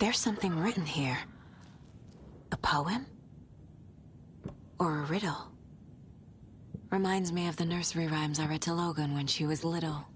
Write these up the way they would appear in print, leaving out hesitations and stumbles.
There's something written here. A poem? Or a riddle? Reminds me of the nursery rhymes I read to Logan when she was little.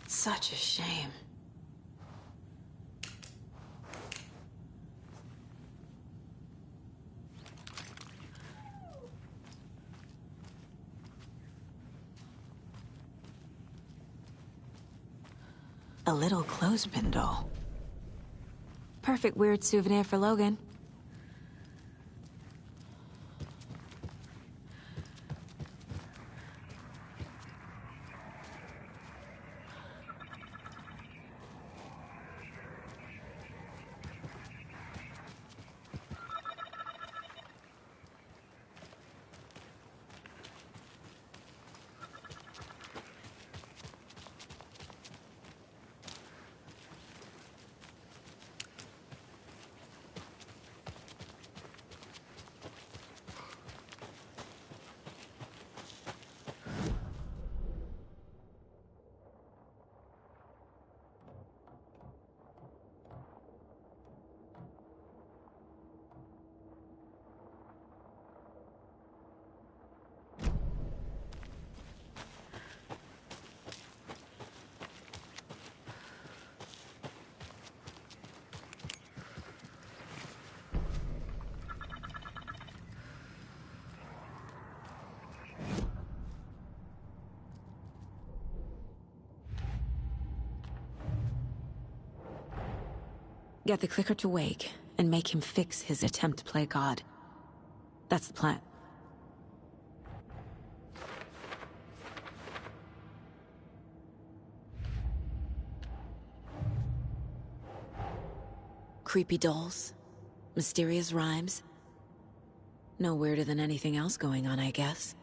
Such a shame. A little clothespin doll. Perfect weird souvenir for Logan. Get the clicker to wake, and make him fix his attempt to play God. That's the plan. Creepy dolls, mysterious rhymes. No weirder than anything else going on, I guess.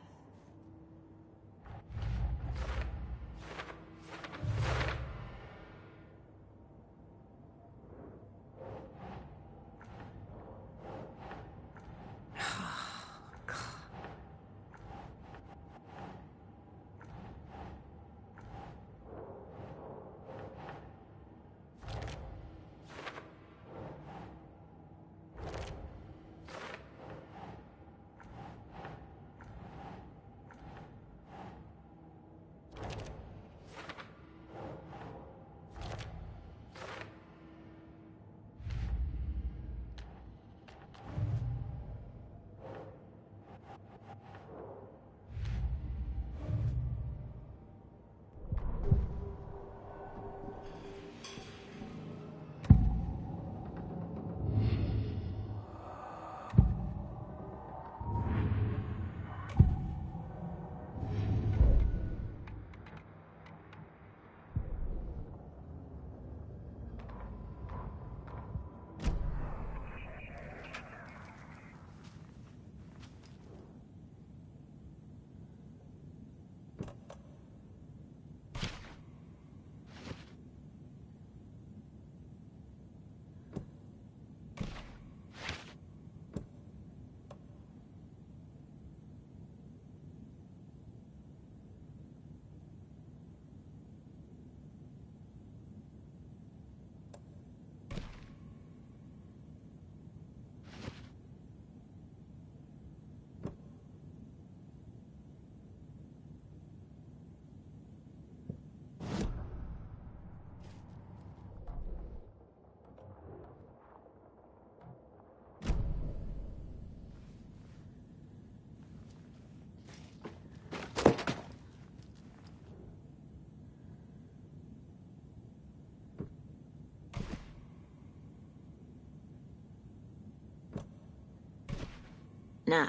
Nah.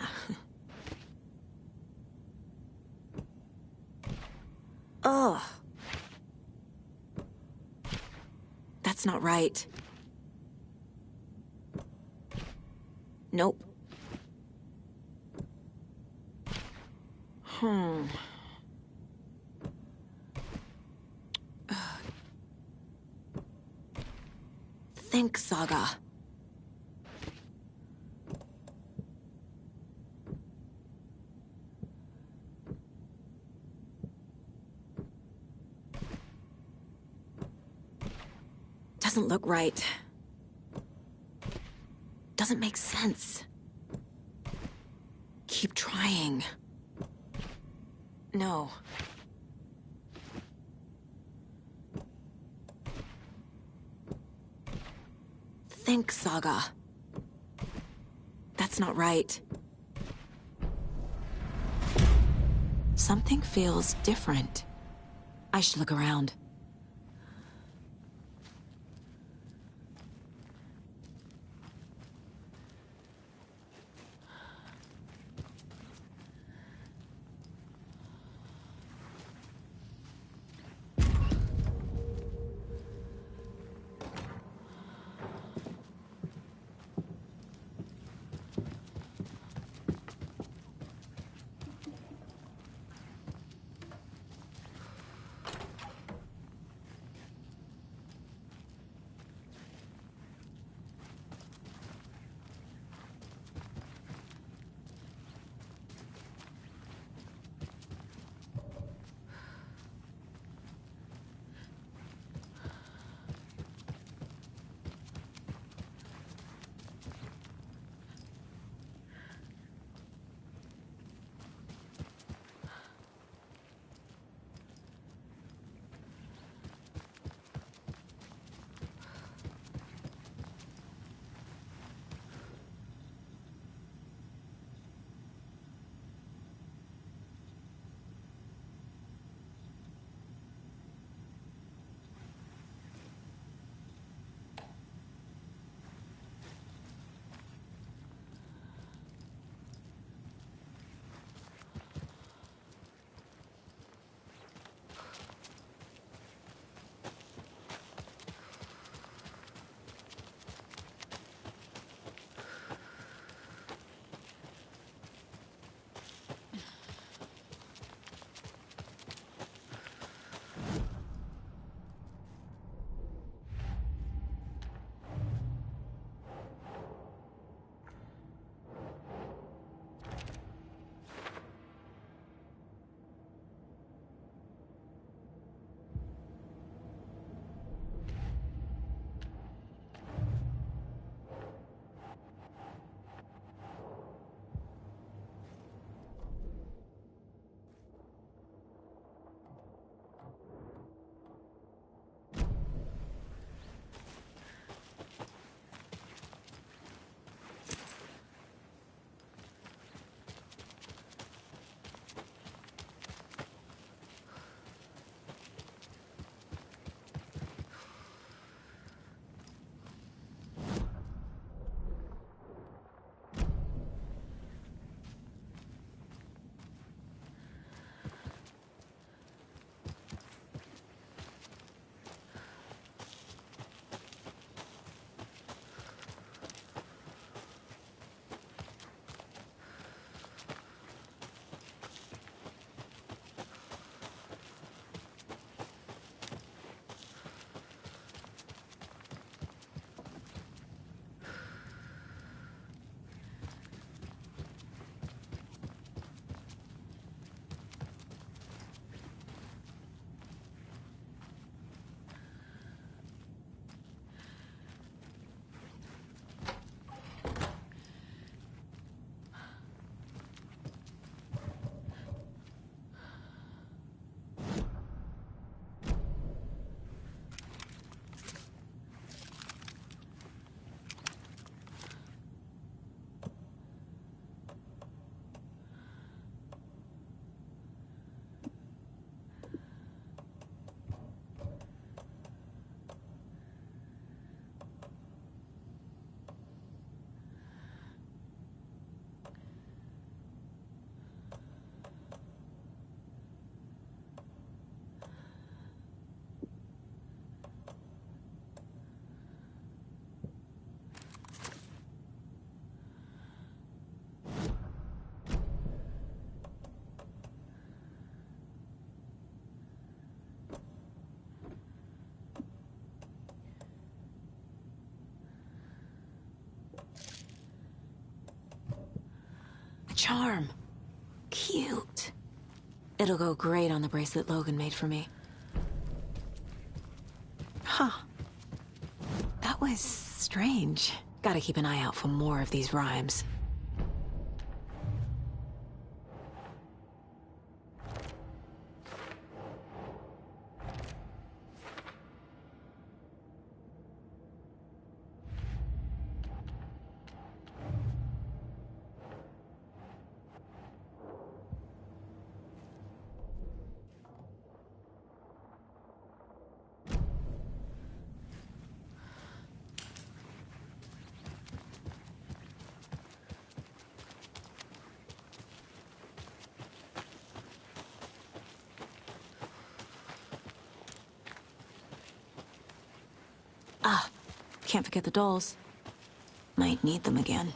Ugh. That's not right. Nope. Think, Saga. Doesn't look right. Doesn't make sense. Keep trying. No. Think, Saga. That's not right. Something feels different. I should look around. charm. Cute. It'll go great on the bracelet Logan made for me. Huh. That was strange. Gotta keep an eye out for more of these rhymes. Ah, can't forget the dolls. Might need them again.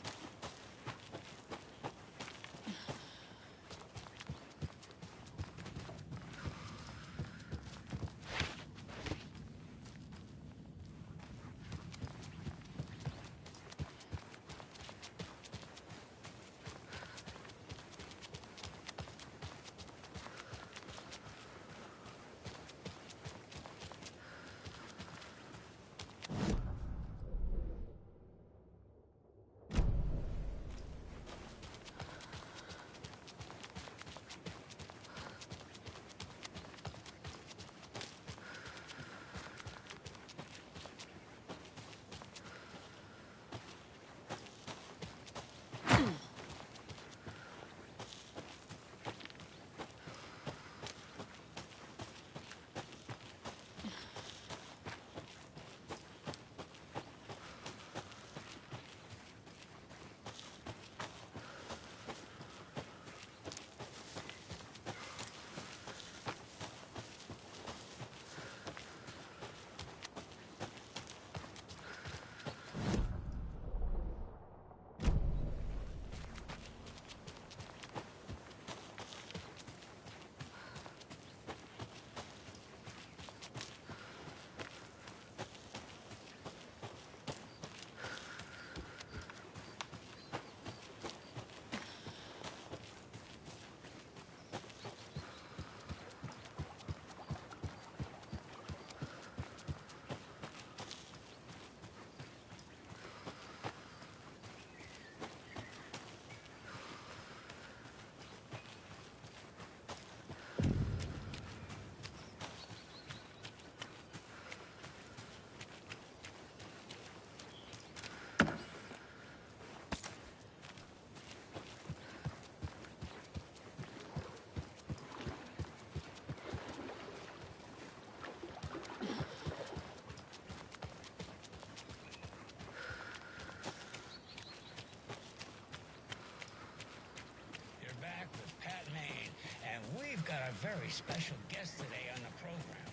Got a very special guest today on the program.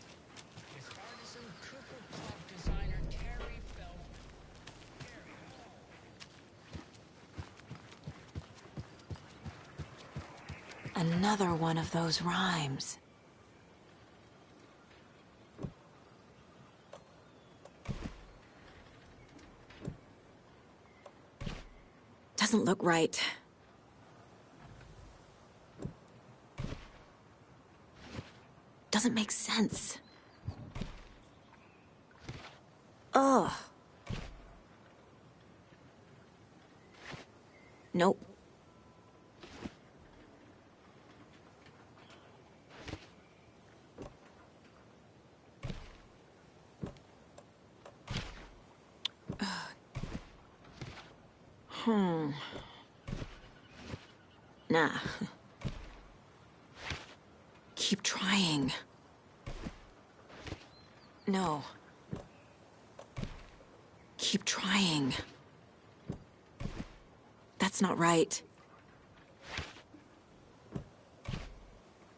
It's artisan Cooper Club designer Terry Feldman. Another one of those rhymes. Doesn't look right. Doesn't make sense. Ugh. Nope. Nah. Keep trying. No. Keep trying. That's not right.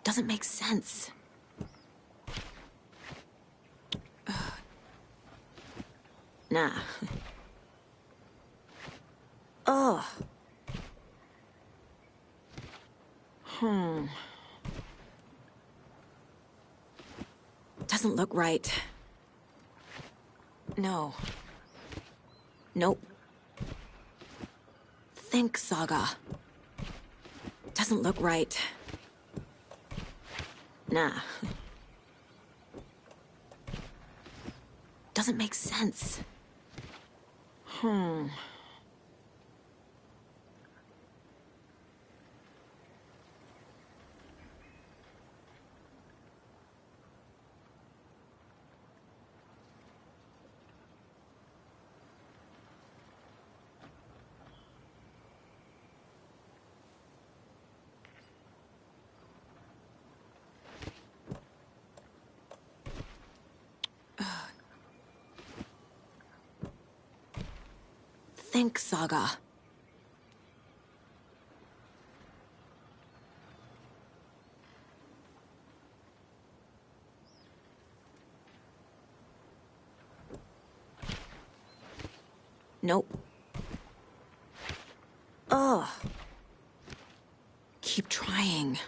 Doesn't make sense. Nah. Ugh. Doesn't look right. No. Nope. Think, Saga. Doesn't look right. Nah. Doesn't make sense. Think, Saga. Nope. Ugh. Keep trying.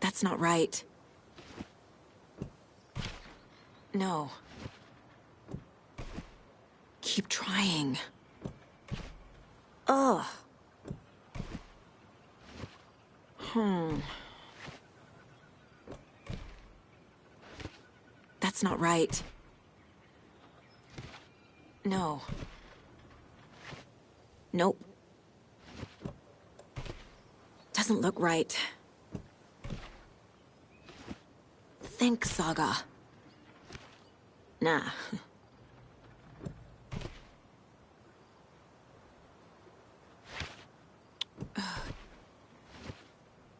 That's not right. No. Keep trying. Ugh. That's not right. No. Nope. Doesn't look right. Think, Saga. Nah.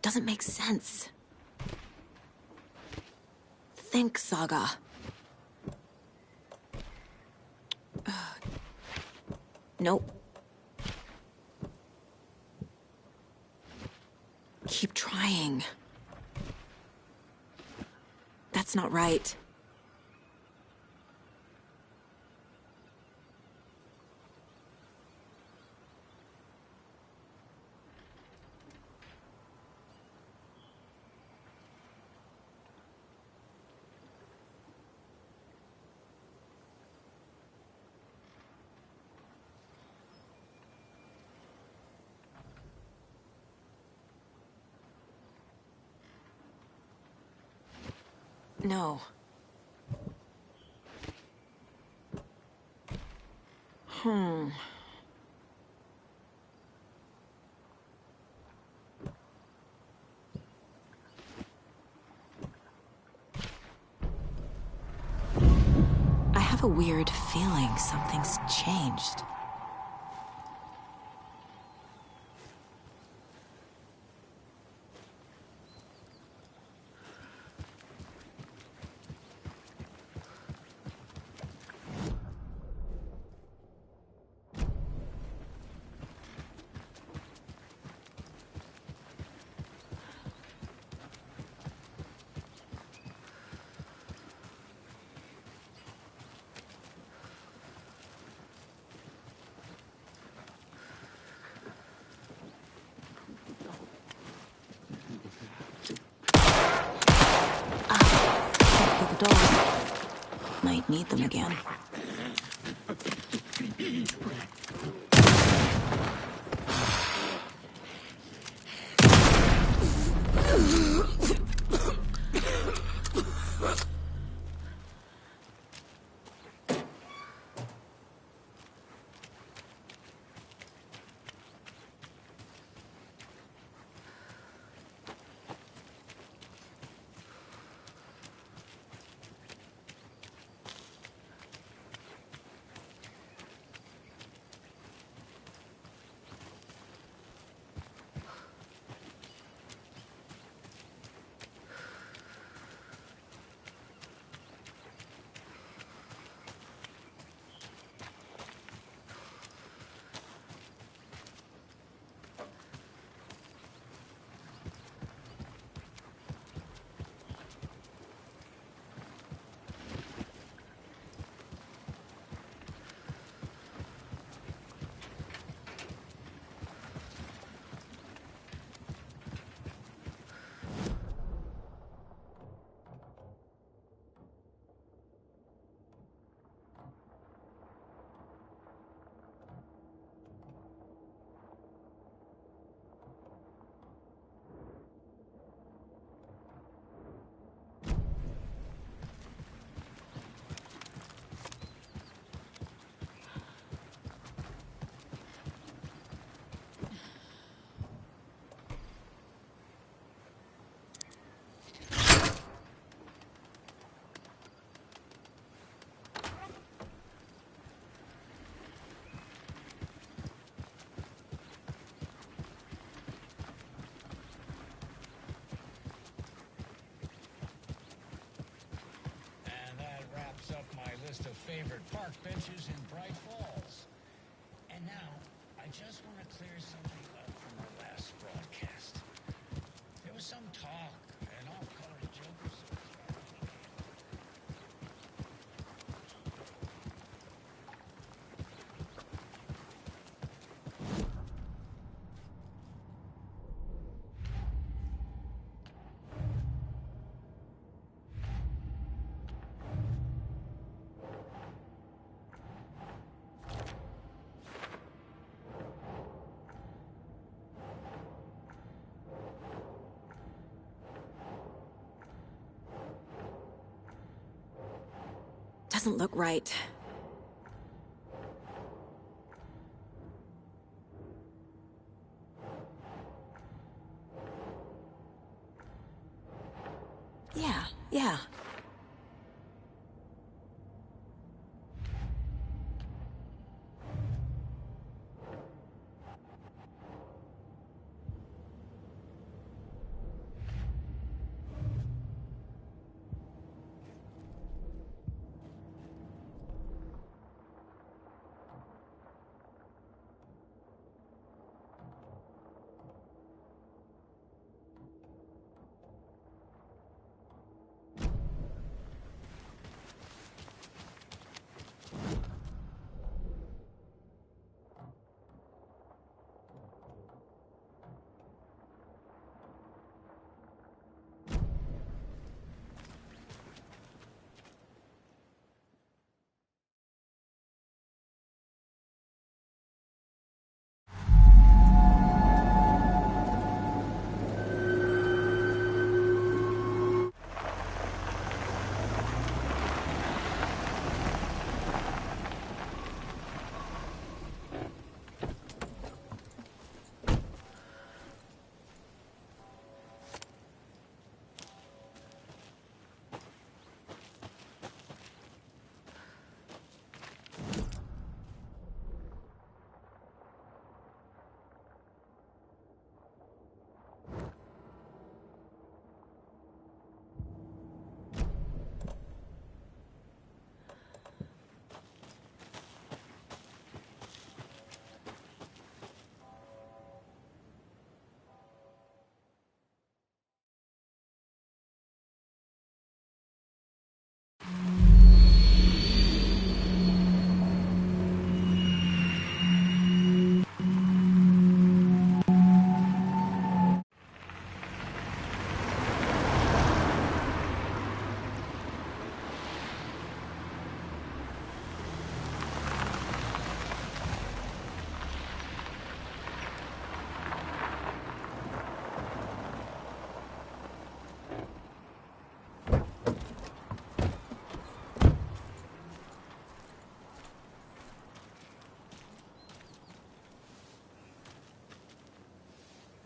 Doesn't make sense. Think, Saga. Nope. Keep trying. That's not right. No. I have a weird feeling something's changed. Doors. Might need them again. favorite park benches in Bright Falls. And now, I just want to clear something up from our last broadcast. There was some talk, and off-colored jokers. Doesn't look right. Yeah.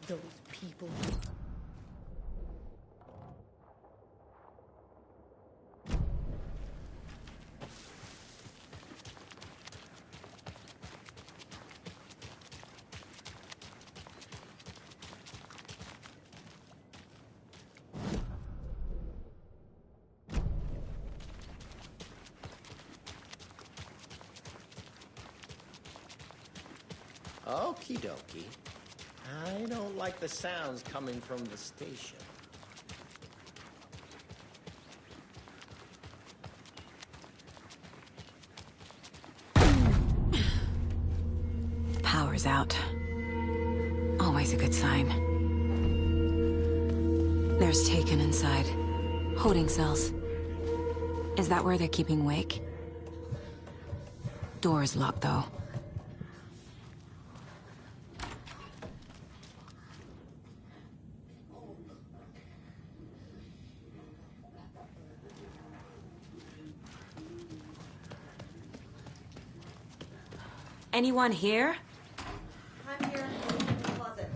Those people. Okie dokie. I don't like the sounds coming from the station. Power's out. Always a good sign. There's Taken inside. Holding cells. Is that where they're keeping Wake? Door's locked, though. Anyone here? I'm here in the closet.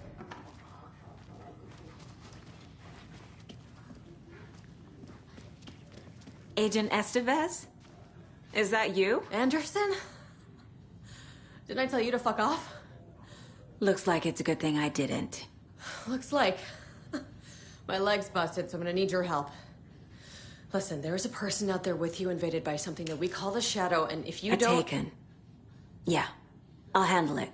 Agent Estevez? Is that you? Anderson? Didn't I tell you to fuck off? Looks like it's a good thing I didn't. Looks like. My leg's busted, so I'm gonna need your help. Listen, there is a person out there with you invaded by something that we call the Shadow, and if you A don't... Taken. Yeah, I'll handle it.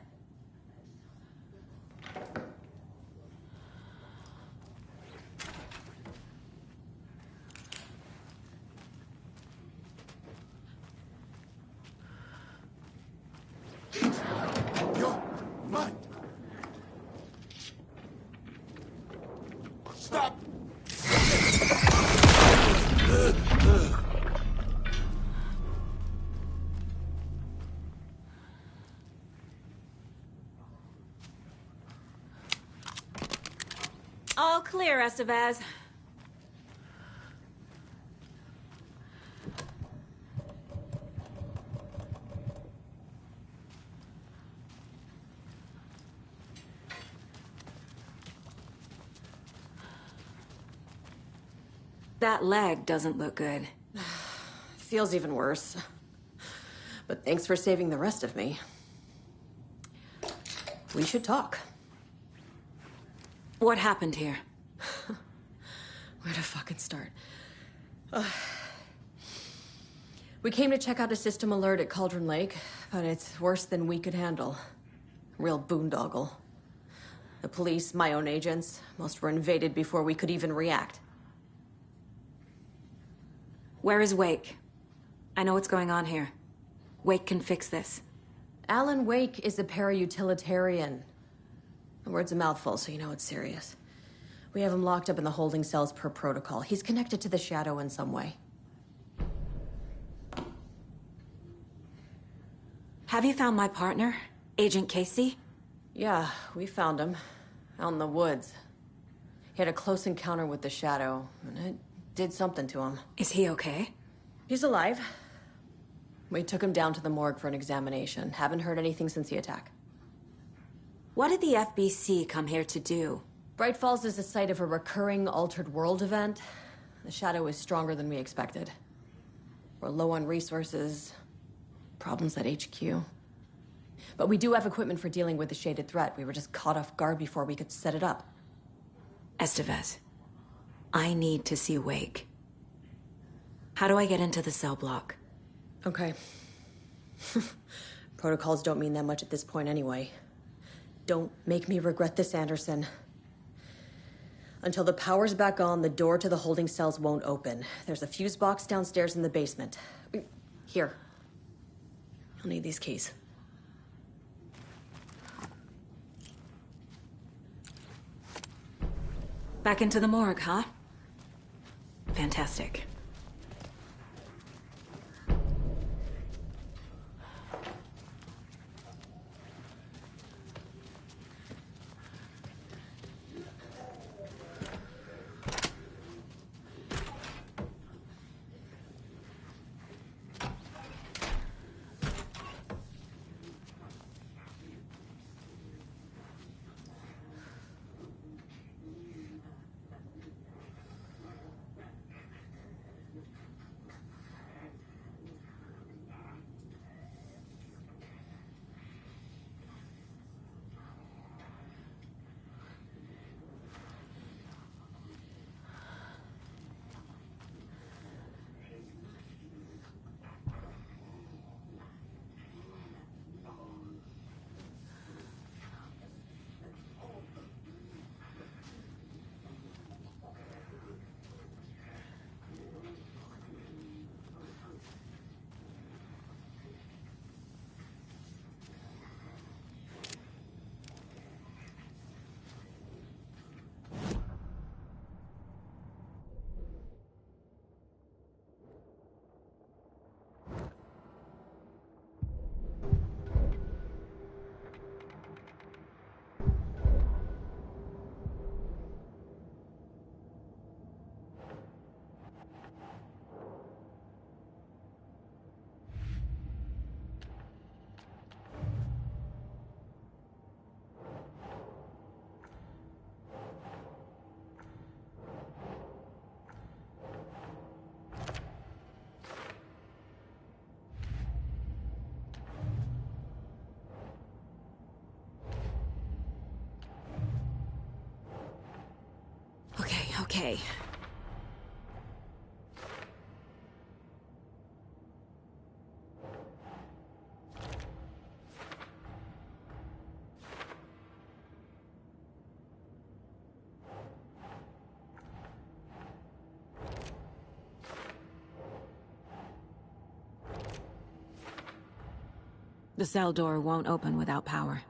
You're mine. Stop! All clear, Estevez. That leg doesn't look good. Feels even worse. But thanks for saving the rest of me. We should talk. What happened here? Where to fucking start? We came to check out a system alert at Cauldron Lake, but it's worse than we could handle. Real boondoggle. The police, my own agents, most were invaded before we could even react. Where is Wake? I know what's going on here. Wake can fix this. Alan Wake is a para-utilitarian. The word's a mouthful, so you know it's serious. We have him locked up in the holding cells per protocol. He's connected to the Shadow in some way. Have you found my partner, Agent Casey? Yeah, we found him. Out in the woods. He had a close encounter with the Shadow, and it did something to him. Is he okay? He's alive. We took him down to the morgue for an examination. Haven't heard anything since the attack. What did the FBC come here to do? Bright Falls is the site of a recurring Altered World event. The Shadow is stronger than we expected. We're low on resources, problems at HQ. But we do have equipment for dealing with the shaded threat. We were just caught off guard before we could set it up. Estevez, I need to see Wake. How do I get into the cell block? Okay. Protocols don't mean that much at this point anyway. Don't make me regret this, Anderson. Until the power's back on, the door to the holding cells won't open. There's a fuse box downstairs in the basement. Here. You'll need these keys. Back into the morgue, huh? Fantastic. Okay. The cell door won't open without power.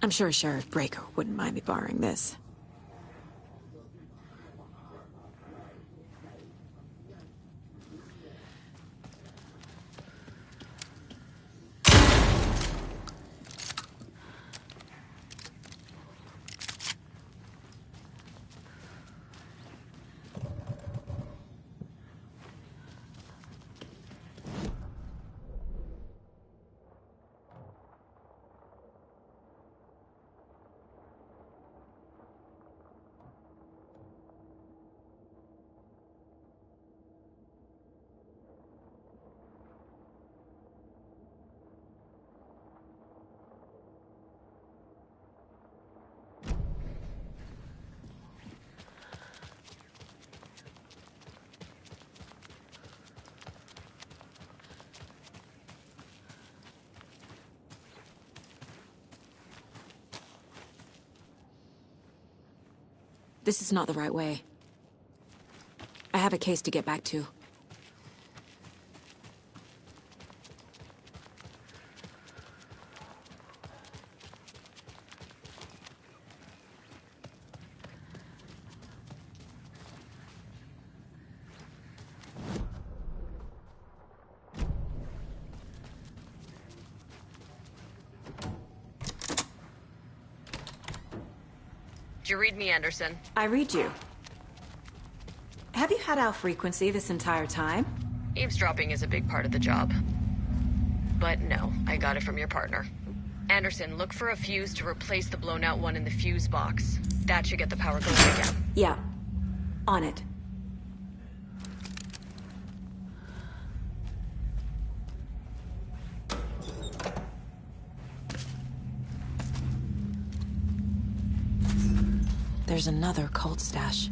I'm sure Sheriff Breaker wouldn't mind me borrowing this. This is not the right way. I have a case to get back to. Did you read me, Anderson? I read you. Have you had Al frequency this entire time? Eavesdropping is a big part of the job. But no, I got it from your partner. Anderson, look for a fuse to replace the blown out one in the fuse box. That should get the power going again. Yeah. On it. There's another cult stash.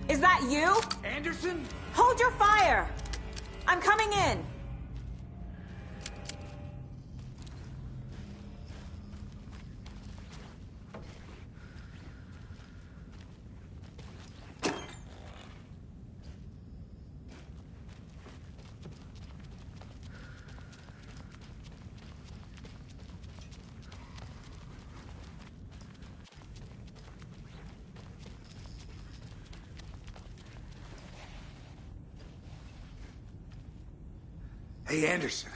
Is that you? Anderson? Hold your fire! I'm coming in. Hey, Anderson.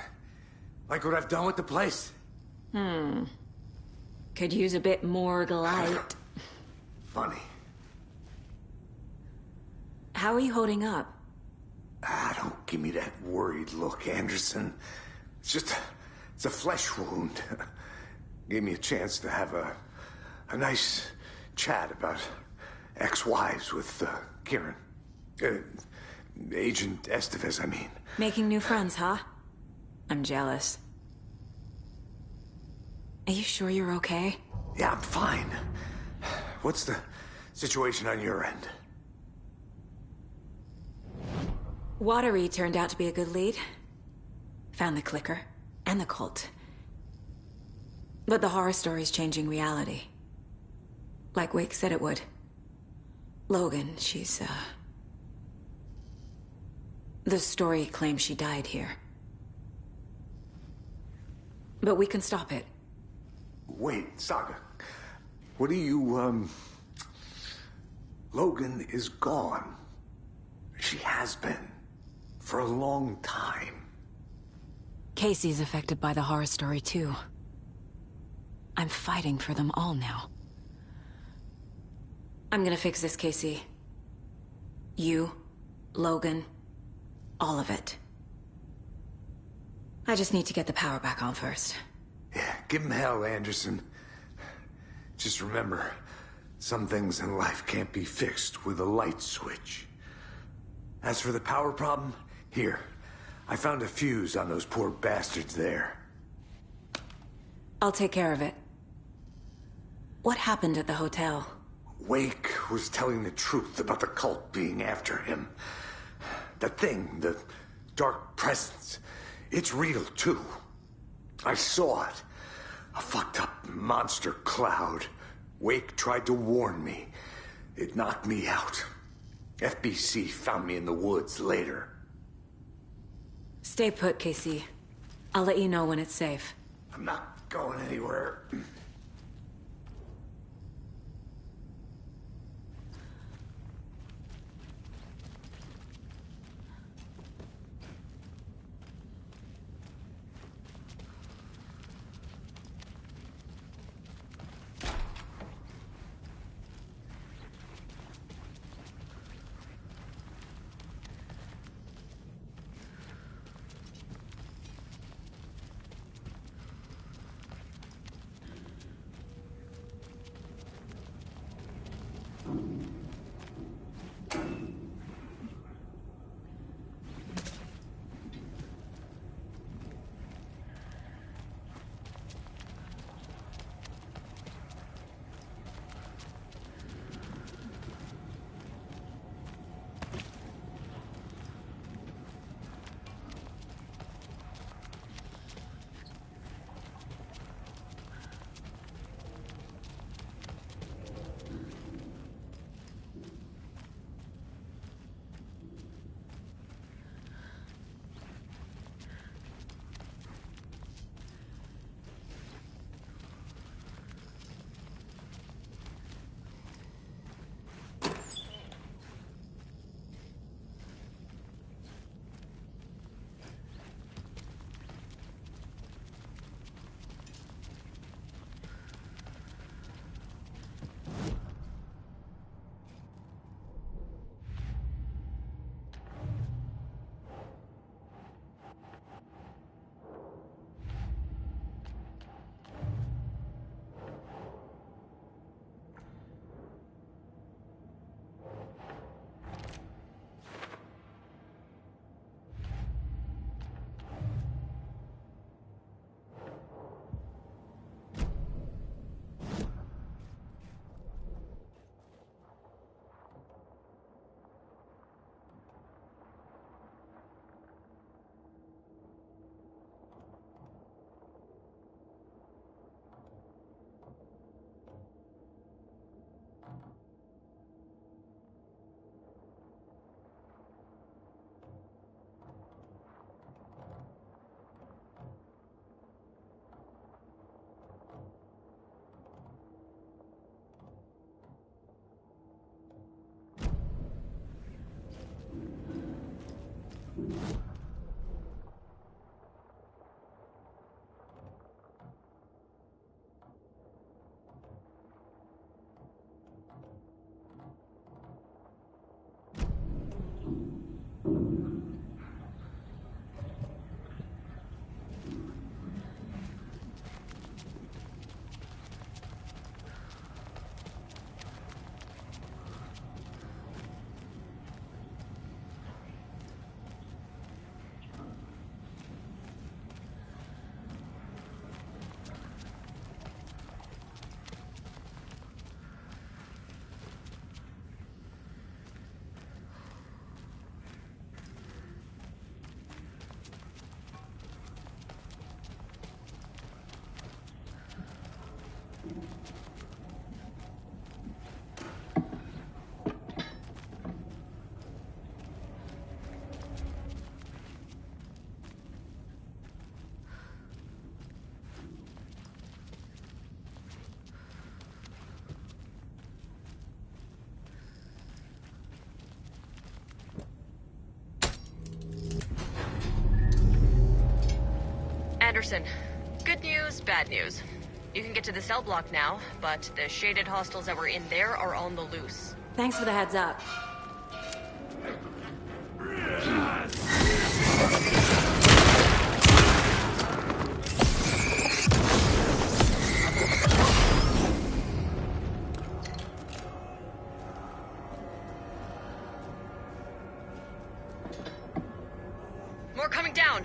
Like what I've done with the place? Could use a bit more light. Funny. How are you holding up? Don't give me that worried look, Anderson. It's a flesh wound. Gave me a chance to have a nice chat about ex-wives with Kieran. Agent Estevez, I mean. Making new friends, huh? I'm jealous. Are you sure you're okay? Yeah, I'm fine. What's the situation on your end? Watery turned out to be a good lead. Found the clicker and the cult. But the horror story's changing reality. Like Wake said it would. Logan, she's, the story claims she died here. But we can stop it. Wait, Saga. What do you, Logan is gone. She has been. For a long time. Casey's affected by the horror story, too. I'm fighting for them all now. I'm gonna fix this, Casey. You, Logan, all of it. I just need to get the power back on first. Yeah, give him hell, Anderson. Just remember, some things in life can't be fixed with a light switch. As for the power problem, here. I found a fuse on those poor bastards there. I'll take care of it. What happened at the hotel? Wake was telling the truth about the cult being after him. That thing, the dark presence, it's real too. I saw it. A fucked up monster cloud. Wake tried to warn me. It knocked me out. FBC found me in the woods later. Stay put, Casey. I'll let you know when it's safe. I'm not going anywhere. Anderson, good news, bad news. You can get to the cell block now, but the shaded hostiles that were in there are on the loose. Thanks for the heads up. More coming down.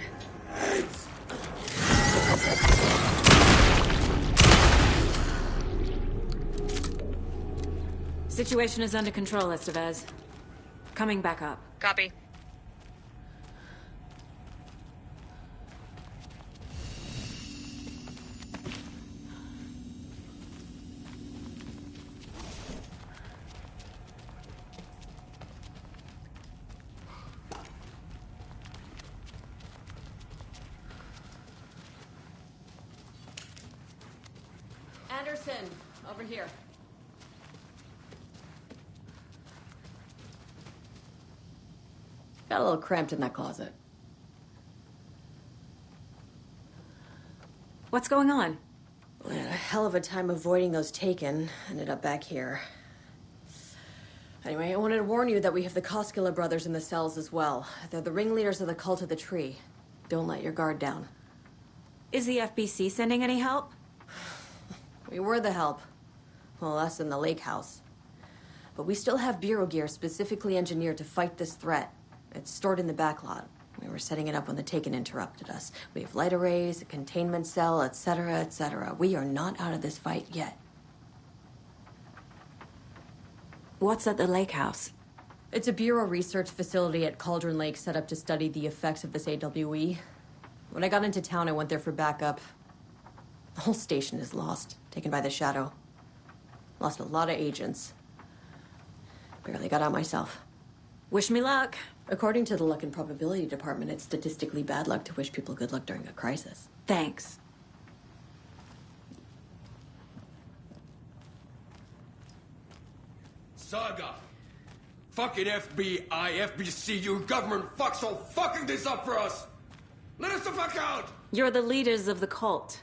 Situation is under control, Estevez. Coming back up. Copy. Anderson, over here. Got a little cramped in that closet. What's going on? We had a hell of a time avoiding those taken. Ended up back here. Anyway, I wanted to warn you that we have the Koskela brothers in the cells as well. They're the ringleaders of the Cult of the Tree. Don't let your guard down. Is the FBC sending any help? We were the help. Well, us in the lake house. But we still have Bureau gear specifically engineered to fight this threat. It's stored in the backlot. We were setting it up when the Taken interrupted us. We have light arrays, a containment cell, etc., etc. We are not out of this fight yet. What's at the lake house? It's a Bureau research facility at Cauldron Lake set up to study the effects of this AWE. When I got into town, I went there for backup. The whole station is lost, taken by the Shadow. Lost a lot of agents. Barely got out myself. Wish me luck. According to the Luck and Probability Department, it's statistically bad luck to wish people good luck during a crisis. Thanks. Saga! Fucking FBI, FBC, your government fucks all fucking this up for us! Let us the fuck out! You're the leaders of the cult.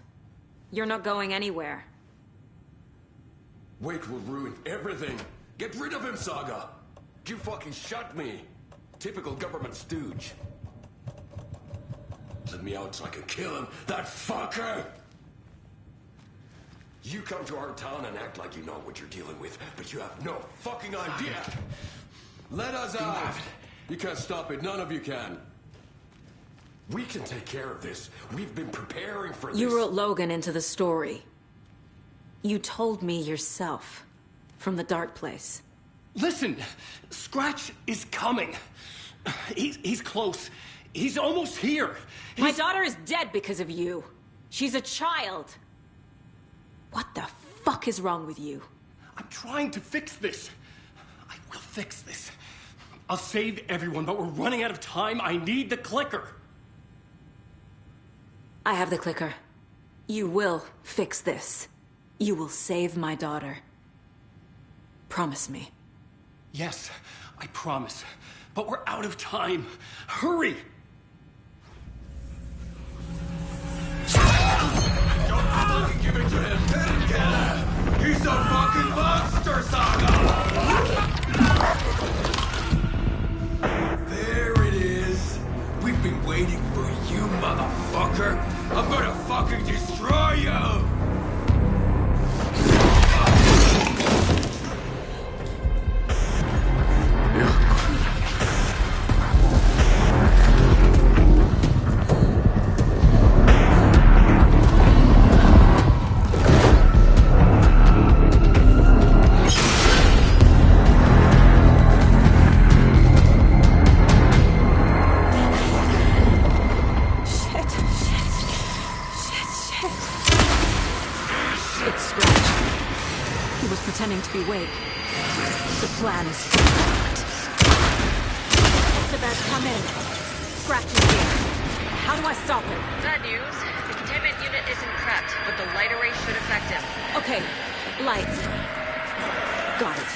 You're not going anywhere. Wake will ruin everything. Get rid of him, Saga! You fucking shot me. Typical government stooge. Let me out so I can kill him, that fucker! You come to our town and act like you know what you're dealing with, but you have no fucking idea! Let us out! You can't stop it, none of you can. We can take care of this. We've been preparing for this. You wrote Logan into the story. You told me yourself. From the dark place. Listen, Scratch is coming. He's close. He's almost here. My daughter is dead because of you. She's a child. What the fuck is wrong with you? I'm trying to fix this. I will fix this. I'll save everyone, but we're running out of time. I need the clicker. I have the clicker. You will fix this. You will save my daughter. Promise me. Yes, I promise. But we're out of time. Hurry! Don't fucking give it to him! Let him get it! He's a fucking monster, Saga! There it is! We've been waiting for you, motherfucker! I'm gonna fucking destroy you! Pretending to be Wake. The plan is fucked. Estevez, come in. Scratch is here. How do I stop him? Bad news. The containment unit isn't prepped, but the light array should affect him. Okay, lights. Got it.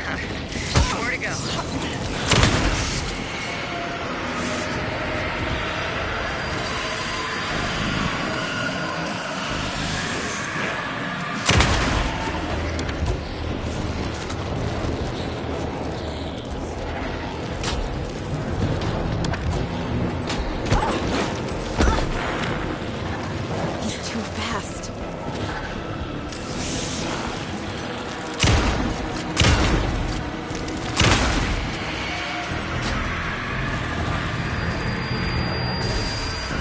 More to go. He's too fast.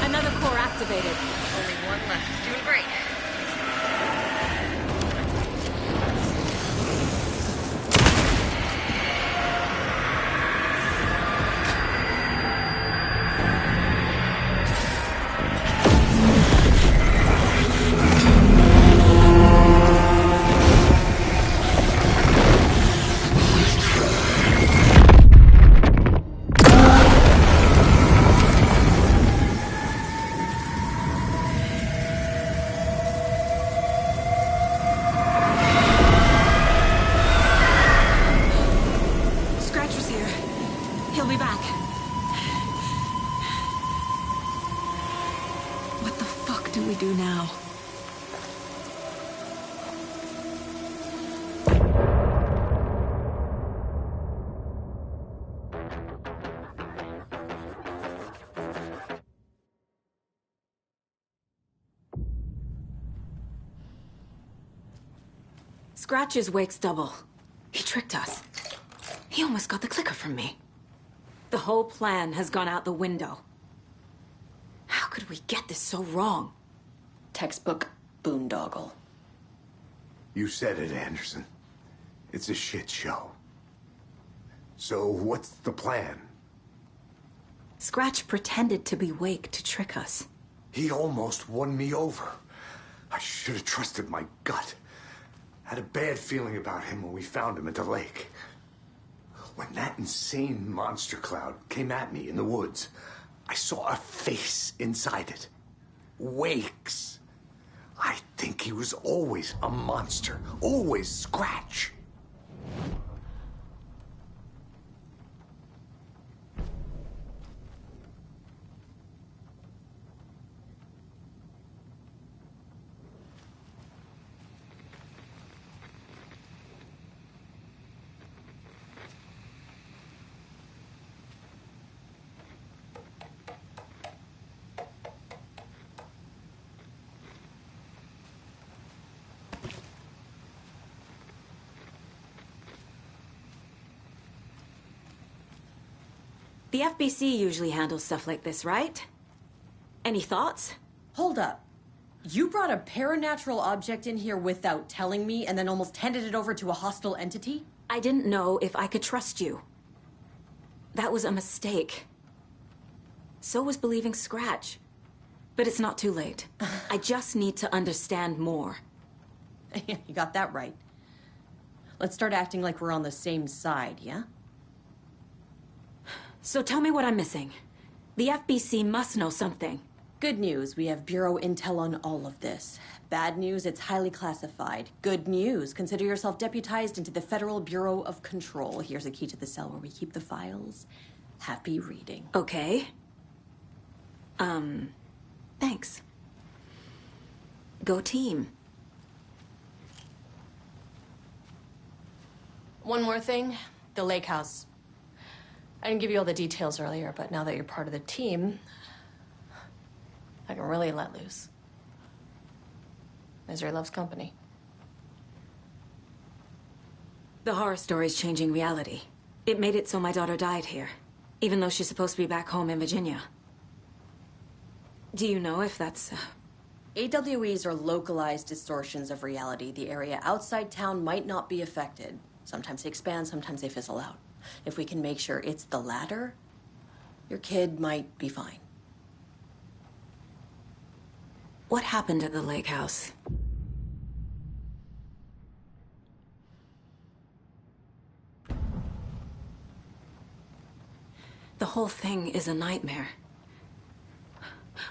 Another core activated. Only one left. Doing great. Scratcher's here. He'll be back. What the fuck do we do now? Scratch's wake's double. He tricked us. He almost got the clicker from me. The whole plan has gone out the window. How could we get this so wrong? Textbook boondoggle. You said it, Anderson. It's a shit show. So what's the plan? Scratch pretended to be Wake to trick us. He almost won me over. I should have trusted my gut. Had a bad feeling about him when we found him at the lake. When that insane monster cloud came at me in the woods, I saw a face inside it. Wake's. I think he was always a monster. Always Scratch. The FBC usually handles stuff like this, right? Any thoughts? Hold up. You brought a paranatural object in here without telling me and then almost handed it over to a hostile entity? I didn't know if I could trust you. That was a mistake. So was believing Scratch. But it's not too late. I just need to understand more. You got that right. Let's start acting like we're on the same side, yeah? So tell me what I'm missing. The FBC must know something. Good news, we have Bureau intel on all of this. Bad news, it's highly classified. Good news, consider yourself deputized into the Federal Bureau of Control. Here's a key to the cell where we keep the files. Happy reading. Okay. Thanks. Go team. One more thing, the lake house. I didn't give you all the details earlier, but now that you're part of the team, I can really let loose. Misery loves company. The horror story's changing reality. It made it so my daughter died here, even though she's supposed to be back home in Virginia. Do you know if that's... AWEs are localized distortions of reality. The area outside town might not be affected. Sometimes they expand, sometimes they fizzle out. If we can make sure it's the latter, your kid might be fine. What happened at the lake house? The whole thing is a nightmare.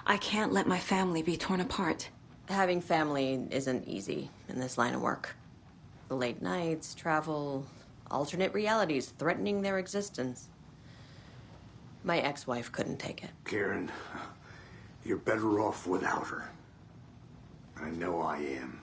I can't let my family be torn apart. Having family isn't easy in this line of work. The late nights, travel, Alternate realities threatening their existence. My ex-wife couldn't take it. Karen, you're better off without her. I know I am.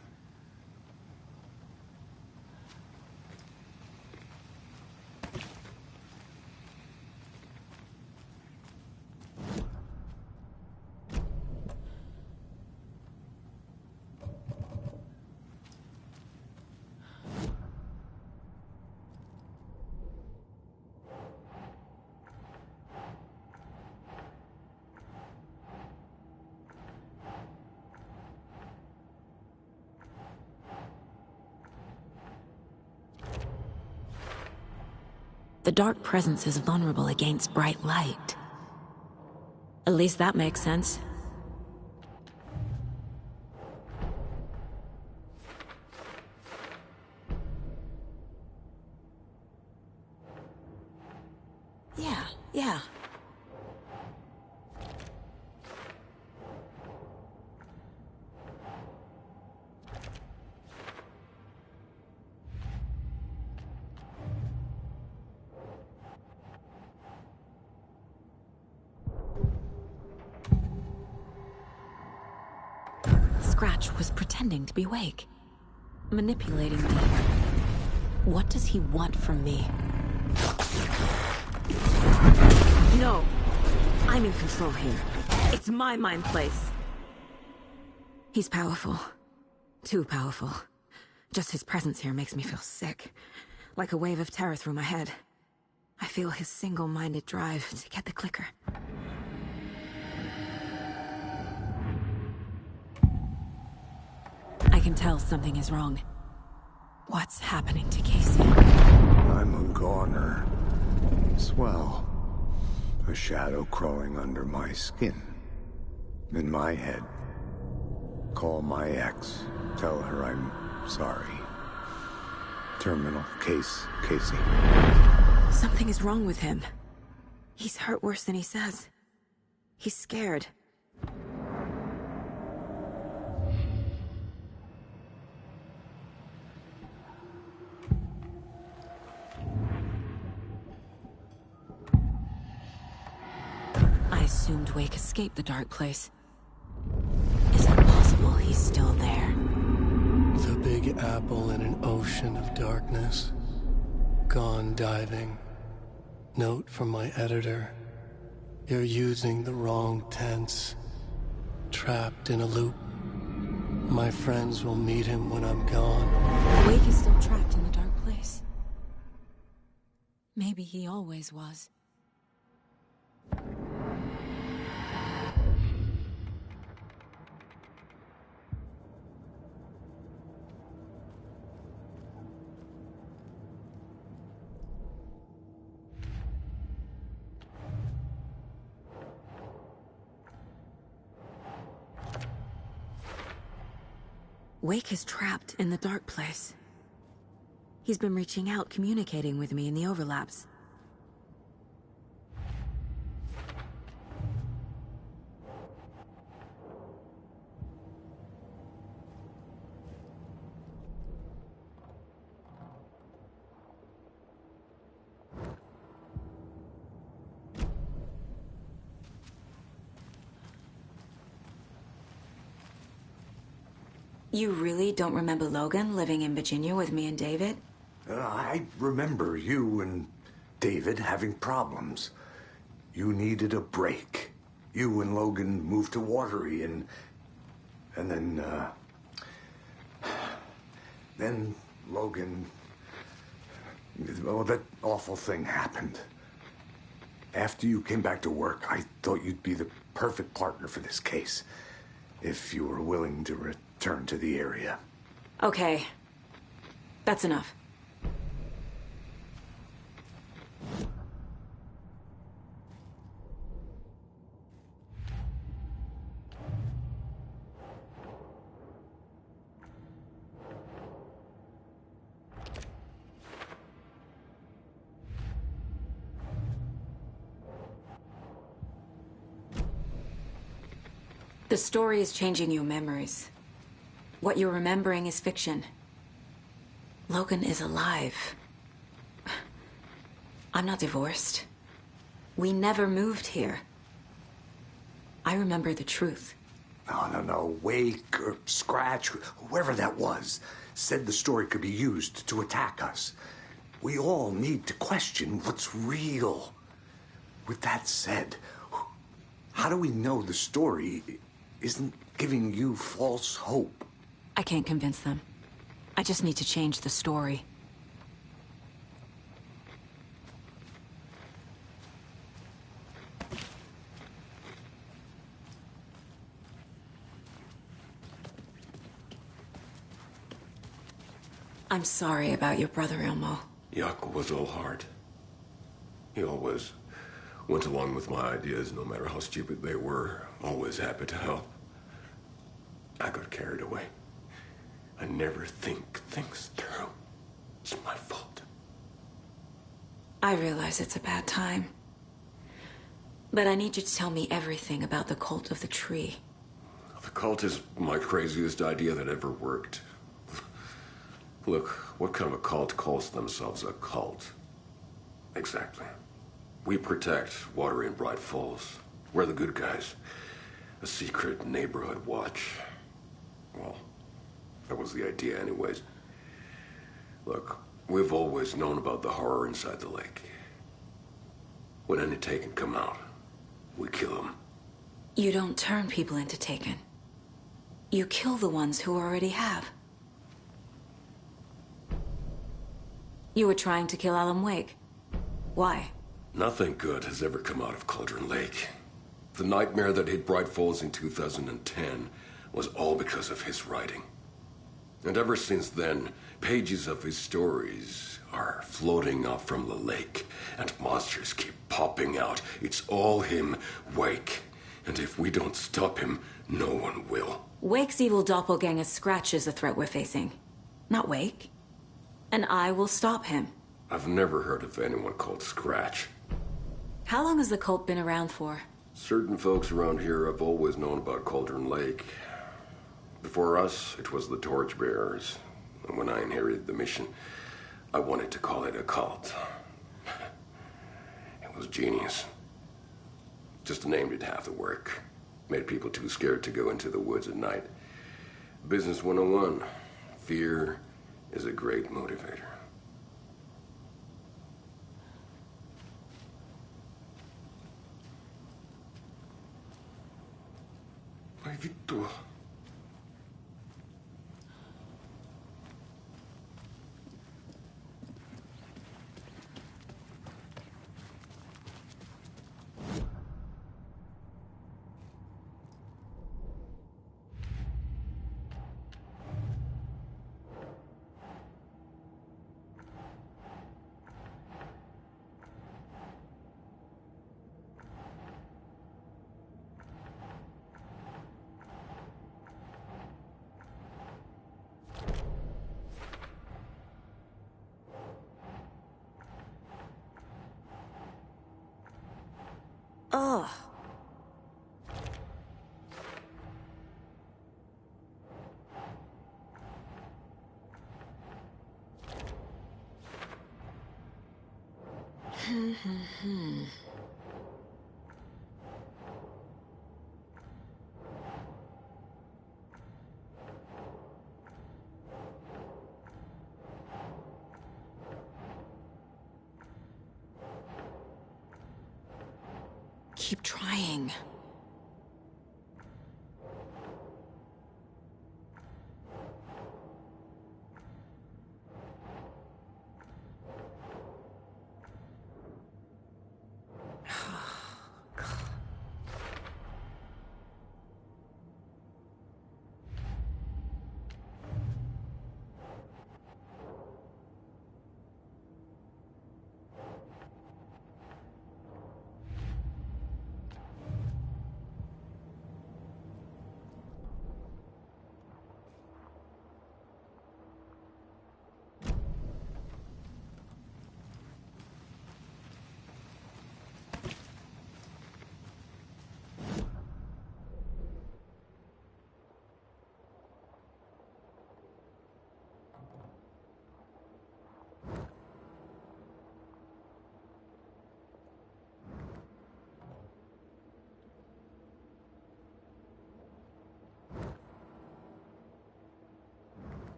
The dark presence is vulnerable against bright light. At least that makes sense. Yeah. Scratch was pretending to be awake, manipulating me. What does he want from me? No! I'm in control here. It's my mind place. He's powerful. Too powerful. Just his presence here makes me feel sick. Like a wave of terror through my head. I feel his single-minded drive to get the clicker. I can tell something is wrong. What's happening to Casey? I'm a goner. Swell. A shadow crawling under my skin. In my head. Call my ex. Tell her I'm sorry. Terminal case, Casey. Something is wrong with him. He's hurt worse than he says. He's scared. I assumed Wake escaped the dark place. Is it possible he's still there? The Big Apple in an ocean of darkness. Gone diving. Note from my editor. You're using the wrong tense. Trapped in a loop. My friends will meet him when I'm gone. Wake is still trapped in the dark place. Maybe he always was. Wake is trapped in the dark place. He's been reaching out, communicating with me in the overlaps. You really don't remember Logan living in Virginia with me and David? I remember you and David having problems. You needed a break. You and Logan moved to Watery and then Logan... Oh, that awful thing happened. After you came back to work, I thought you'd be the perfect partner for this case. If you were willing to return to the area. Okay. That's enough. The story is changing your memories. What you're remembering is fiction. Logan is alive. I'm not divorced. We never moved here. I remember the truth. No. Wake or Scratch, whoever that was, said the story could be used to attack us. We all need to question what's real. With that said, how do we know the story isn't giving you false hope? I can't convince them. I just need to change the story. I'm sorry about your brother, Ilmo. Jaakko was all heart. He always went along with my ideas, no matter how stupid they were. Always happy to help. I got carried away. I never think things through. It's my fault. I realize it's a bad time. But I need you to tell me everything about the Cult of the Tree. The cult is my craziest idea that ever worked. Look, what kind of a cult calls themselves a cult? Exactly. We protect Watery and Bright Falls. We're the good guys. A secret neighborhood watch. Well, that was the idea anyways. Look, we've always known about the horror inside the lake. When any Taken come out, we kill them. You don't turn people into Taken. You kill the ones who already have. You were trying to kill Alan Wake. Why? Nothing good has ever come out of Cauldron Lake. The nightmare that hit Bright Falls in 2010 was all because of his writing. And ever since then, pages of his stories are floating up from the lake, and monsters keep popping out. It's all him, Wake. And if we don't stop him, no one will. Wake's evil doppelganger Scratch is the threat we're facing, not Wake. And I will stop him. I've never heard of anyone called Scratch. How long has the cult been around for? Certain folks around here have always known about Cauldron Lake. Before us, it was the Torchbearers. And when I inherited the mission, I wanted to call it a cult. It was genius. Just a name did half the work. Made people too scared to go into the woods at night. Business 101. Fear is a great motivator. Vai vittu. Ugh. Keep trying.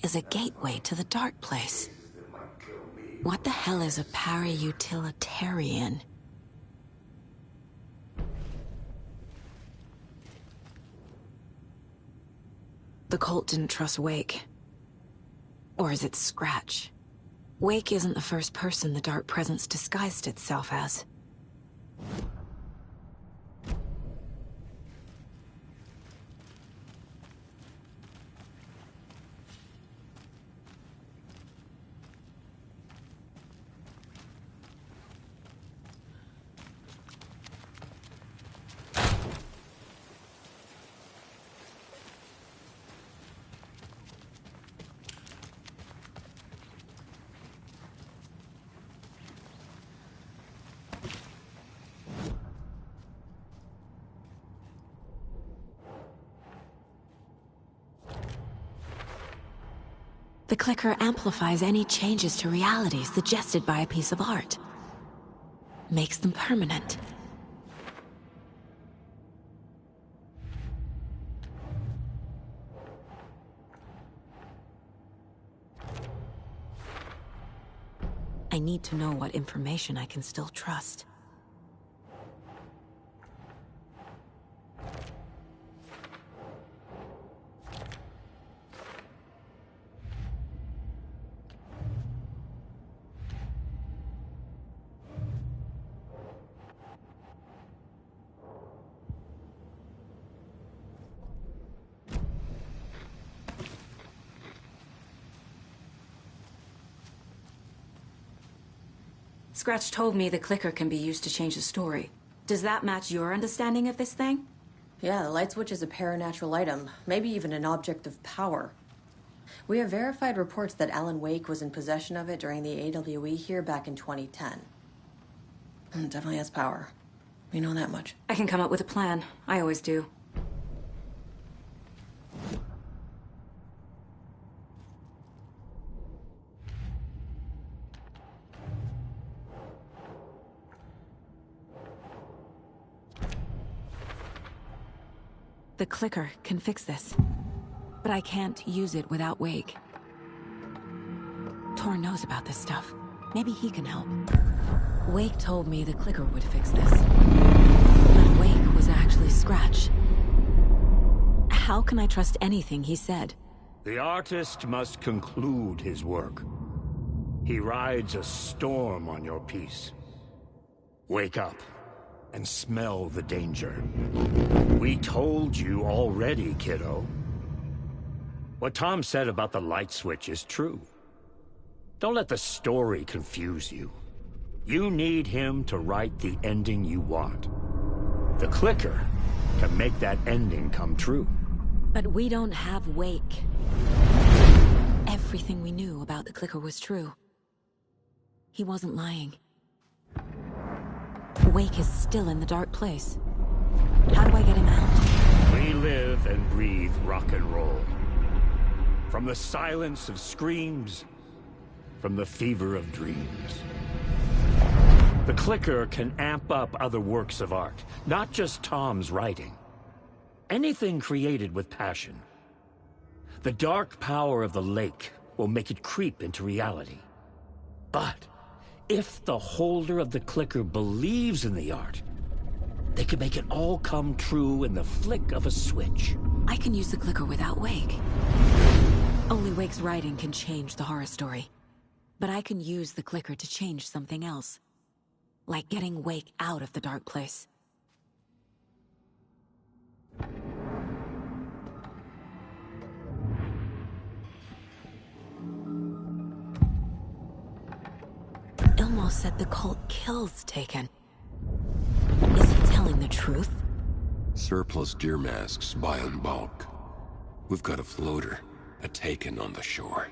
is a gateway to the dark place. What the hell is a para-utilitarian? The cult didn't trust Wake. Or is it Scratch? Wake isn't the first person the Dark Presence disguised itself as. The clicker amplifies any changes to reality suggested by a piece of art. Makes them permanent. I need to know what information I can still trust. Scratch told me the clicker can be used to change the story. Does that match your understanding of this thing? Yeah, the light switch is a paranatural item, maybe even an object of power. We have verified reports that Alan Wake was in possession of it during the AWE here back in 2010. It definitely has power. We know that much. I can come up with a plan. I always do. The clicker can fix this, but I can't use it without Wake. Tor knows about this stuff. Maybe he can help. Wake told me the clicker would fix this, but Wake was actually Scratch. How can I trust anything he said? The artist must conclude his work. He rides a storm on your piece. Wake up and smell the danger. We told you already, kiddo. What Tom said about the light switch is true. Don't let the story confuse you. You need him to write the ending you want. The clicker can make that ending come true. But we don't have Wake. Everything we knew about the clicker was true. He wasn't lying. Wake is still in the dark place. How do I get him out? We live and breathe rock and roll. From the silence of screams, from the fever of dreams. The clicker can amp up other works of art, not just Tom's writing. Anything created with passion. The dark power of the lake will make it creep into reality. But if the holder of the clicker believes in the art, they can make it all come true in the flick of a switch. I can use the clicker without Wake. Only Wake's writing can change the horror story. But I can use the clicker to change something else. Like getting Wake out of the dark place. Ilmo said the cult kills Taken. Is he telling the truth? Surplus deer masks buy in bulk. We've got a floater, a Taken on the shore.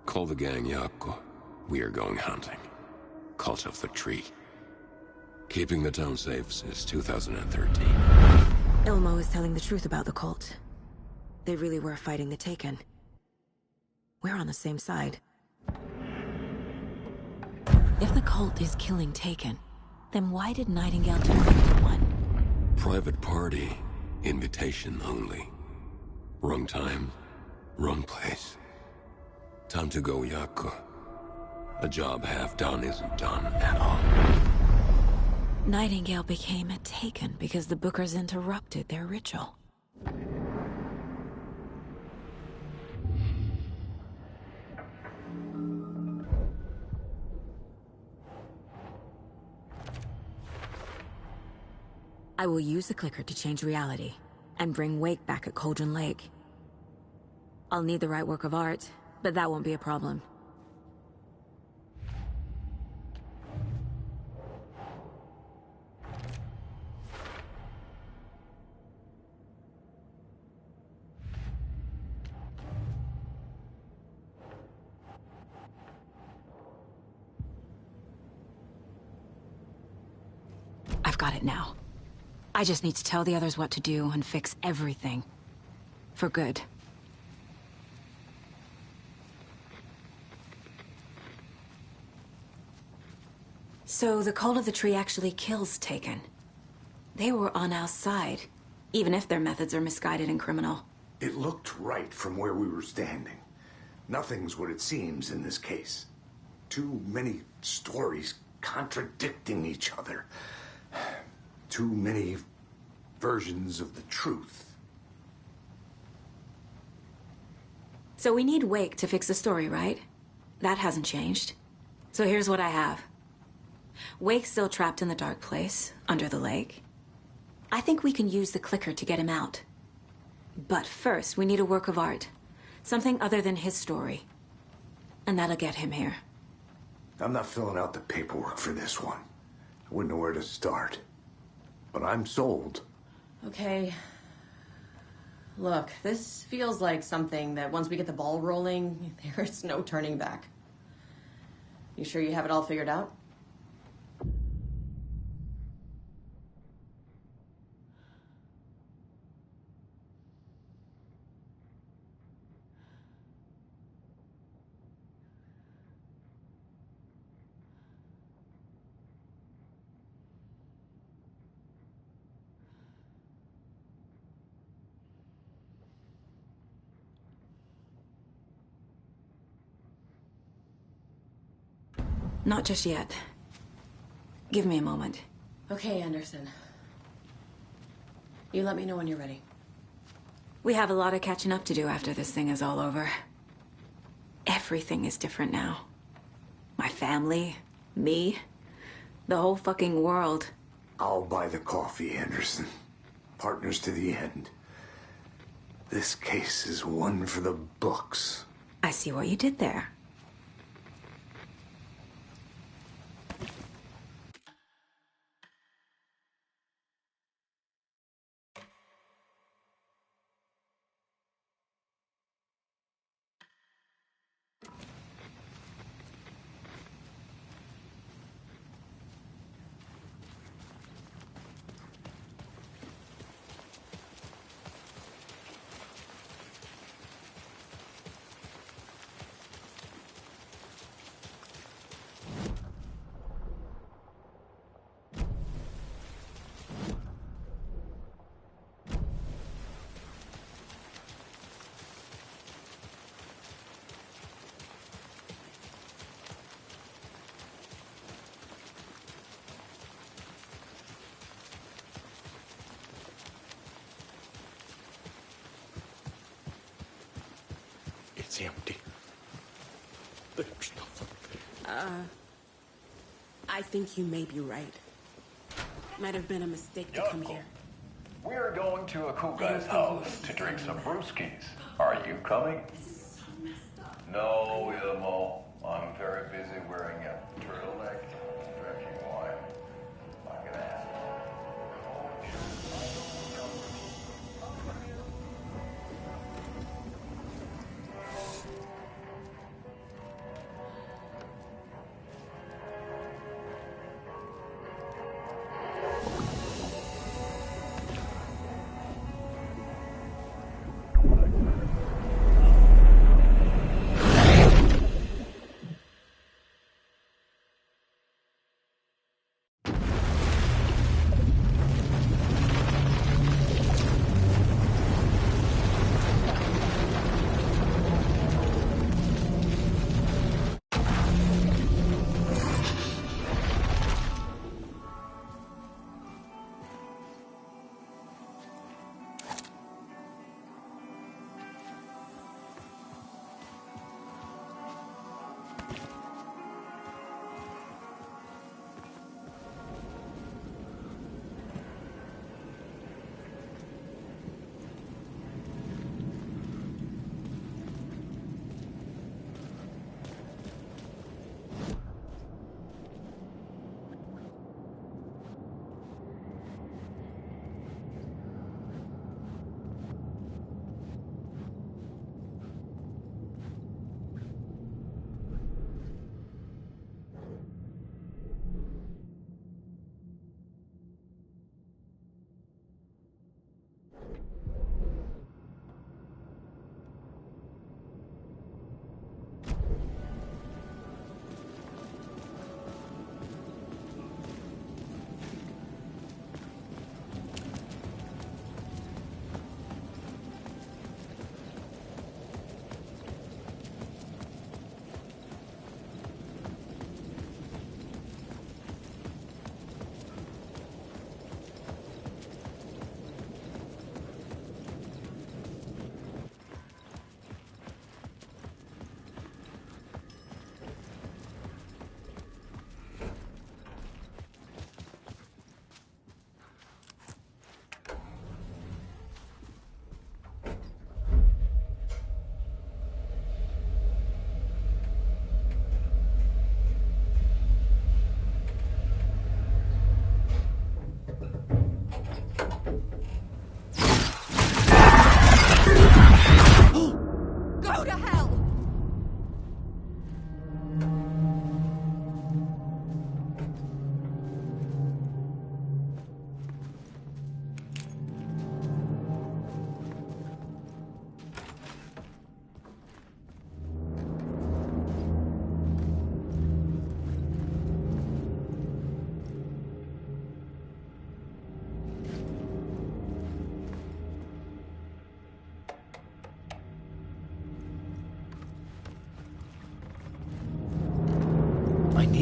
Call the gang Yako. We are going hunting. Cult of the Tree. Keeping the town safe since 2013. Ilmo is telling the truth about the cult. They really were fighting the Taken. We're on the same side. If the cult is killing Taken, then why did Nightingale turn into one? Private party. Invitation only. Wrong time, wrong place. Time to go, Jaakko. A job half done isn't done at all. Nightingale became a Taken because the Bookers interrupted their ritual. I will use the clicker to change reality and bring Wake back at Cauldron Lake. I'll need the right work of art, but that won't be a problem. I've got it now. I just need to tell the others what to do and fix everything. For good. So the Cult of the Tree actually kills Taken. They were on our side, even if their methods are misguided and criminal. It looked right from where we were standing. Nothing's what it seems in this case. Too many stories contradicting each other. Too many versions of the truth. So we need Wake to fix the story, right? That hasn't changed. So here's what I have. Wake's still trapped in the dark place, under the lake. I think we can use the clicker to get him out. But first, we need a work of art. Something other than his story. And that'll get him here. I'm not filling out the paperwork for this one. I wouldn't know where to start. But I'm sold. Okay. Look, this feels like something that once we get the ball rolling, there's no turning back. You sure you have it all figured out? Not just yet. Give me a moment. Okay, Anderson. You let me know when you're ready. We have a lot of catching up to do after this thing is all over. Everything is different now. My family, me, the whole fucking world. I'll buy the coffee, Anderson. Partners to the end. This case is one for the books. I see what you did there. It's empty. There's nothing. I think you may be right. Might have been a mistake to come here. We're going to Akuga's house to drink some brewskis. Are you coming? No, Ilmo. I'm very busy wearing a turtleneck, drinking wine. Like an ass.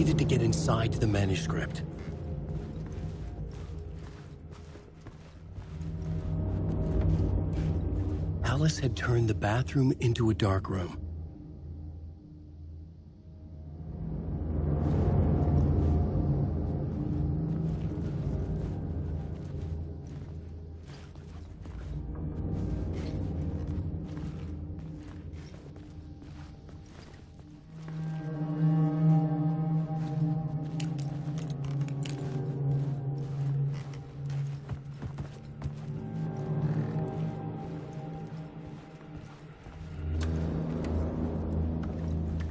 needed to get inside the manuscript. Alice had turned the bathroom into a dark room.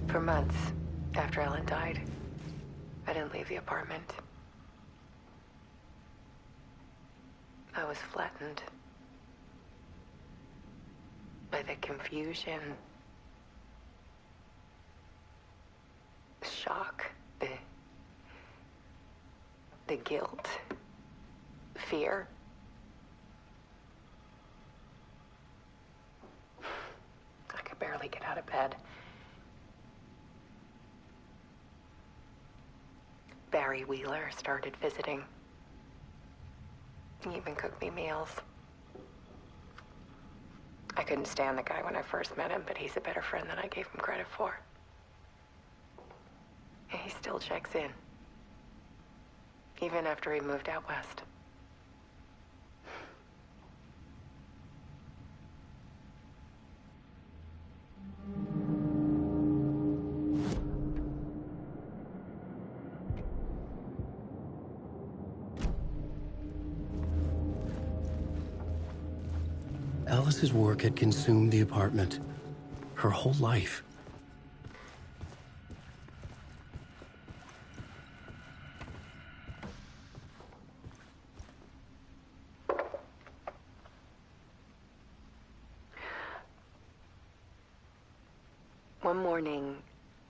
For months after Ellen died, I didn't leave the apartment. I was flattened by the confusion, the shock, the guilt, fear. I could barely get out of bed. Barry Wheeler started visiting. He even cooked me meals. I couldn't stand the guy when I first met him, but he's a better friend than I gave him credit for. And he still checks in, even after he moved out west. Alice's work had consumed the apartment, her whole life. One morning,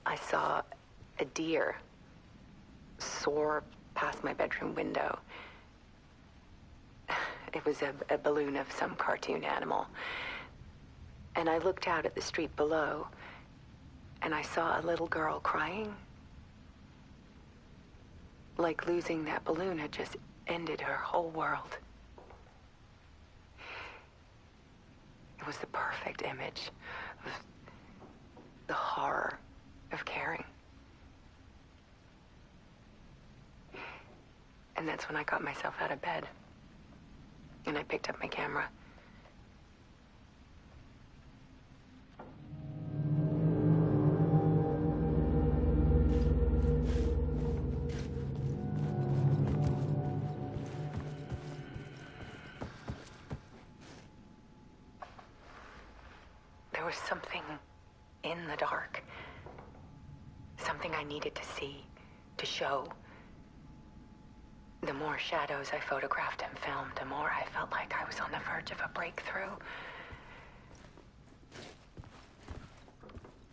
I saw a deer soar past my bedroom window. It was a balloon of some cartoon animal. And I looked out at the street below, and I saw a little girl crying. Like losing that balloon had just ended her whole world. It was the perfect image of the horror of caring. And that's when I got myself out of bed. And I picked up my camera. There was something in the dark. Something I needed to see, to show. The more shadows I photographed and filmed, the more I felt like I was on the verge of a breakthrough.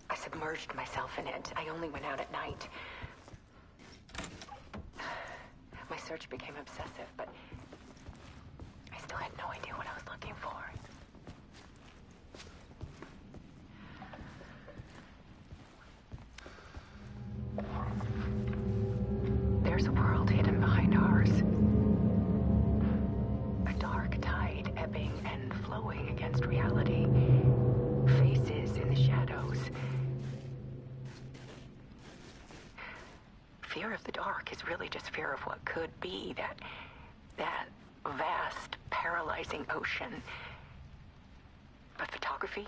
I submerged myself in it. I only went out at night. My search became obsessive, but I still had no idea what I was looking for. There's a world hidden behind ours. A dark tide ebbing and flowing against reality. Faces in the shadows. Fear of the dark is really just fear of what could be, that vast, paralyzing ocean. But photography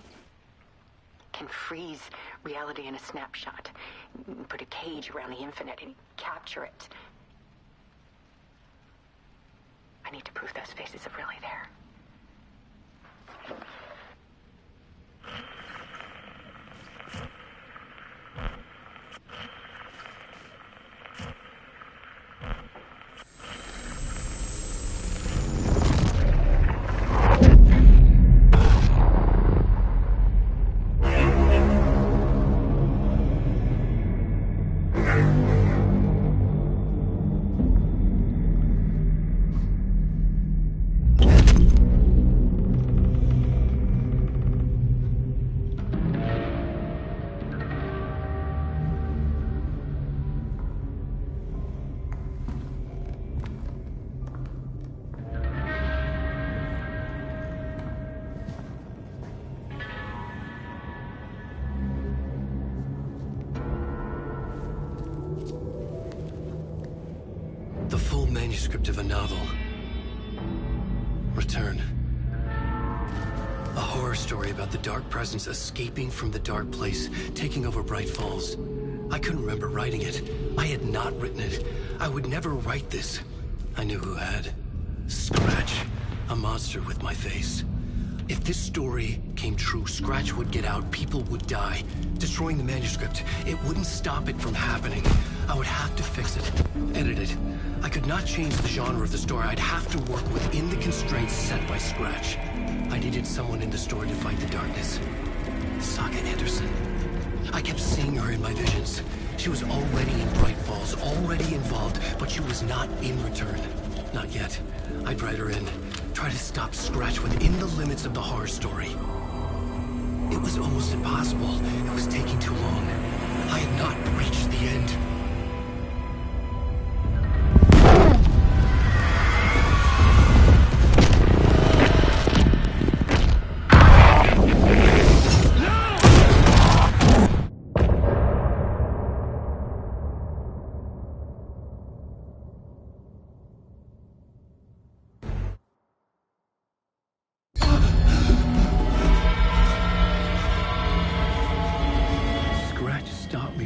can freeze reality in a snapshot. Put a cage around the infinite and capture it. I need to prove those faces are really there. The full manuscript of a novel. Return. A horror story about the dark presence escaping from the dark place, taking over Bright Falls. I couldn't remember writing it. I had not written it. I would never write this. I knew who had. Scratch. A monster with my face. If this story came true, Scratch would get out, people would die. Destroying the manuscript, it wouldn't stop it from happening. I would have to fix it, edit it. I could not change the genre of the story. I'd have to work within the constraints set by Scratch. I needed someone in the story to fight the darkness. Saga Anderson. I kept seeing her in my visions. She was already in Bright Falls, already involved, but she was not in Return. Not yet. I'd write her in. Try to stop Scratch within the limits of the horror story. It was almost impossible. It was taking too long. I had not reached the end.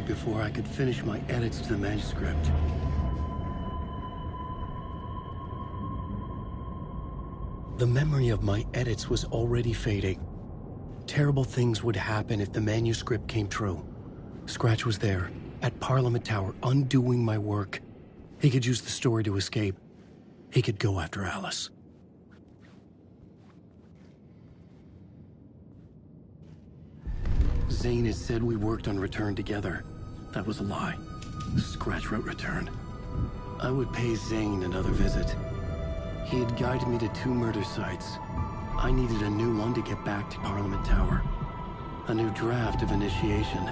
Before I could finish my edits to the manuscript. The memory of my edits was already fading. Terrible things would happen if the manuscript came true. Scratch was there, at Parliament Tower, undoing my work. He could use the story to escape. He could go after Alice. Zane had said we worked on Return together. That was a lie. Scratch wrote Return. I would pay Zane another visit. He had guided me to 2 murder sites. I needed a new one to get back to Parliament Tower. A new draft of Initiation.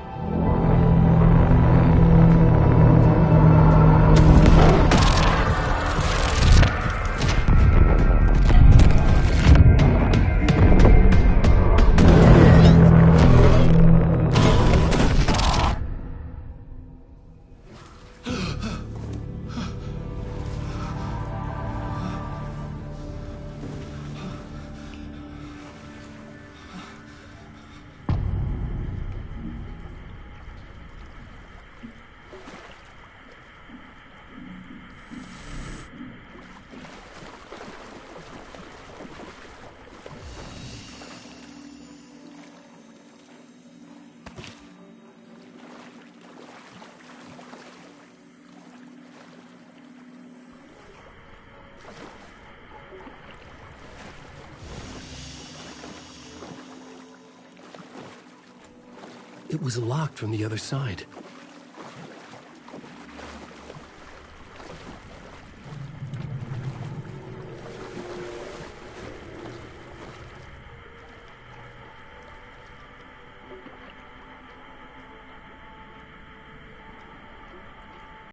It was locked from the other side.